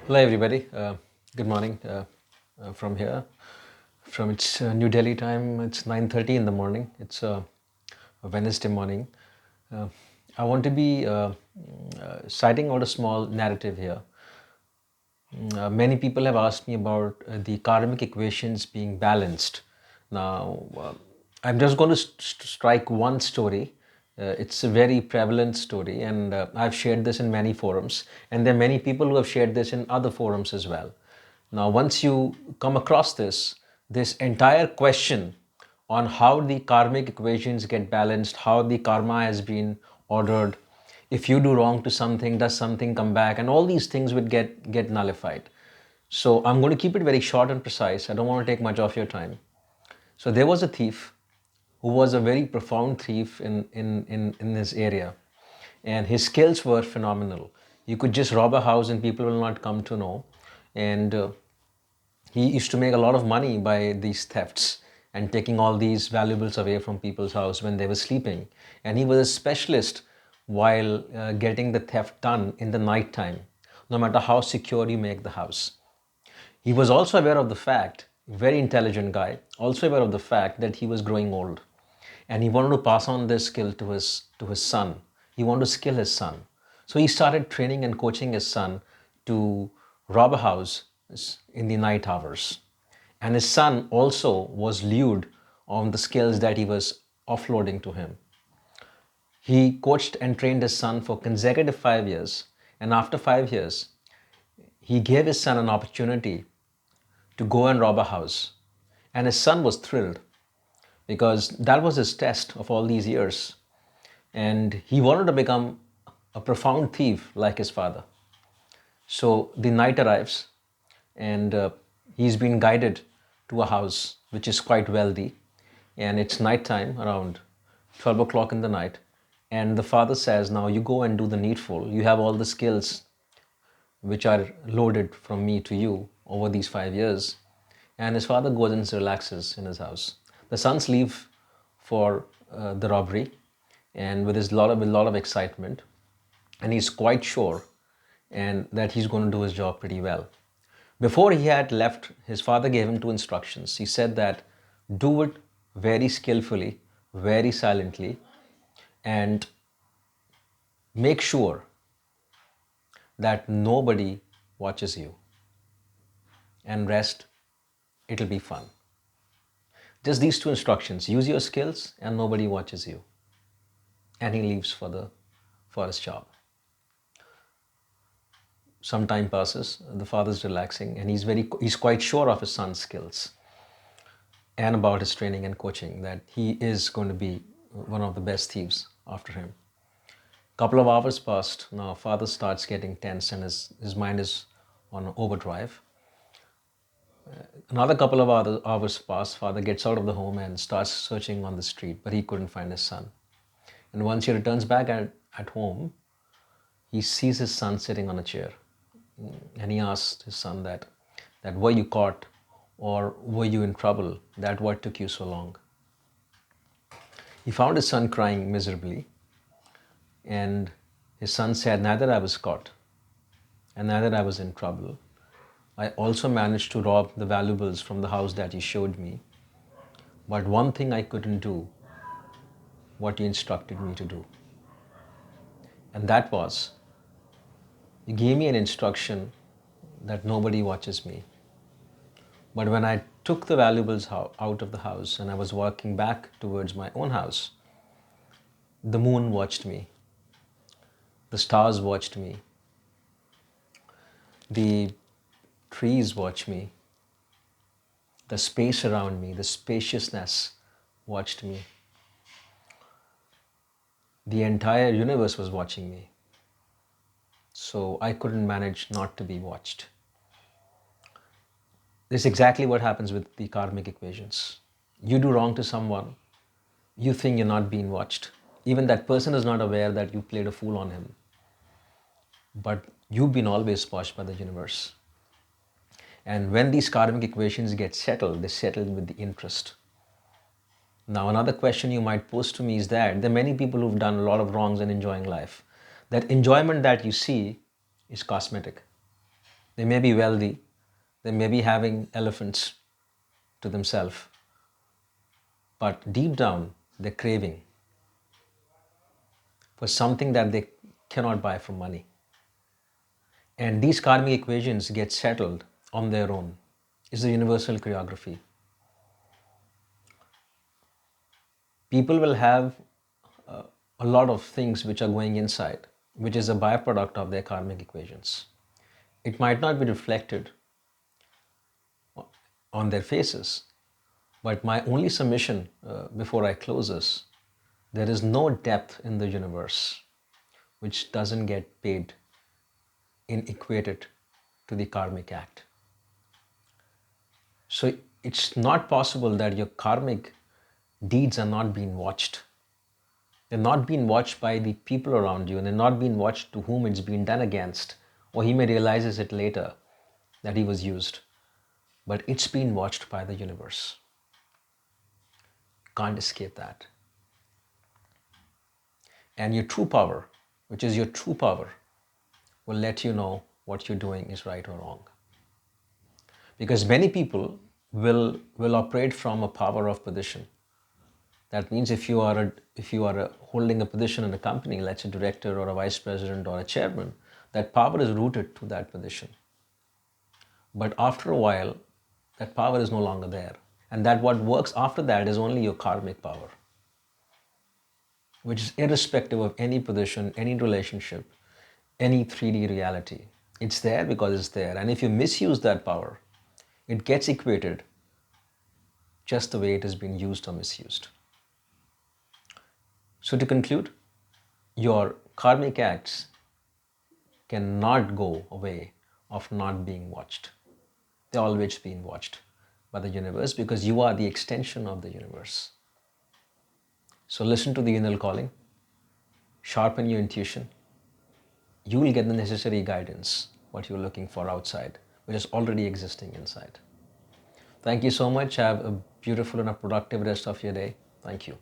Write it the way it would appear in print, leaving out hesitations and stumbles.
Hello, everybody. Good morning from here. From its New Delhi time, it's 9:30 in the morning. It's a Wednesday morning. Uh, I want to be citing out a small narrative here. Many people have asked me about the karmic equations being balanced. Now, I'm just going to strike one story. It's a very prevalent story, and I've shared this in many forums, and there are many people who have shared this in other forums as well. Now, once you come across this entire question on how the karmic equations get balanced, how the karma has been ordered, if you do wrong to something, does something come back, and all these things would get nullified. So I'm going to keep it very short and precise. I don't want to take much of your time. So there was a thief who was a very profound thief in this area, and his skills were phenomenal. You could just rob a house and people will not come to know. And he used to make a lot of money by these thefts and taking all these valuables away from people's house when they were sleeping. And he was a specialist while getting the theft done in the night time, no matter how secure you make the house. He was also aware of the fact, very intelligent guy, also aware of the fact that he was growing old. And he wanted to pass on this skill to his son. He wanted to skill his son. So he started training and coaching his son to rob a house in the night hours. And his son also was lured on the skills that he was offloading to him. He coached and trained his son for consecutive 5 years. And after 5 years, he gave his son an opportunity to go and rob a house. And his son was thrilled because that was his test of all these years. And he wanted to become a profound thief like his father. So the night arrives, and he's been guided to a house which is quite wealthy. And it's nighttime, around 12 o'clock in the night. And the father says, now you go and do the needful. You have all the skills which are loaded from me to you over these 5 years. And his father goes and relaxes in his house. The sons leave for the robbery, and with a lot of excitement, and he's quite sure and that he's going to do his job pretty well. Before he had left, his father gave him two instructions. He said that do it very skillfully, very silently, and make sure that nobody watches you, and rest, it'll be fun. Just these two instructions: use your skills and nobody watches you. And he leaves for his job. Some time passes, the father's relaxing, and he's quite sure of his son's skills and about his training and coaching, that he is going to be one of the best thieves after him. Couple of hours passed. Now father starts getting tense and his mind is on overdrive. Another couple of other hours pass. Father gets out of the home and starts searching on the street, but he couldn't find his son. And once he returns back at home, he sees his son sitting on a chair. And he asks his son that were you caught or were you in trouble? That what took you so long? He found his son crying miserably, and his son said, neither I was caught and neither I was in trouble. I also managed to rob the valuables from the house that you showed me. But one thing I couldn't do, what you instructed me to do. And that was, you gave me an instruction that nobody watches me. But when I took the valuables out of the house and I was walking back towards my own house, the moon watched me, the stars watched me, the trees watched me, the space around me, the spaciousness watched me. The entire universe was watching me. So I couldn't manage not to be watched. This is exactly what happens with the karmic equations. You do wrong to someone, you think you're not being watched. Even that person is not aware that you played a fool on him. But you've been always watched by the universe. And when these karmic equations get settled, they settle with the interest. Now, another question you might pose to me is that there are many people who've done a lot of wrongs and enjoying life. That enjoyment that you see is cosmetic. They may be wealthy, they may be having elephants to themselves, but deep down they're craving for something that they cannot buy from money. And these karmic equations get settled on their own. It's the universal choreography. People will have a lot of things which are going inside, which is a byproduct of their karmic equations. It might not be reflected on their faces, but my only submission before I close is there is no depth in the universe which doesn't get paid in equated to the karmic act. So it's not possible that your karmic deeds are not being watched. They're not being watched by the people around you, and they're not being watched to whom it's been done against, or he may realizes it later that he was used. But it's being watched by the universe. Can't escape that. And your true power, which is your true power, will let you know what you're doing is right or wrong. Because many people will operate from a power of position. That means if you are holding a position in a company, let's say director or a vice president or a chairman, that power is rooted to that position. But after a while, that power is no longer there. And that what works after that is only your karmic power, which is irrespective of any position, any relationship, any 3D reality. It's there because it's there. And if you misuse that power, it gets equated just the way it has been used or misused. So to conclude, your karmic acts cannot go away of not being watched. They're always being watched by the universe because you are the extension of the universe. So listen to the inner calling, sharpen your intuition. You will get the necessary guidance, what you're looking for outside, which is already existing inside. Thank you so much. Have a beautiful and a productive rest of your day. Thank you.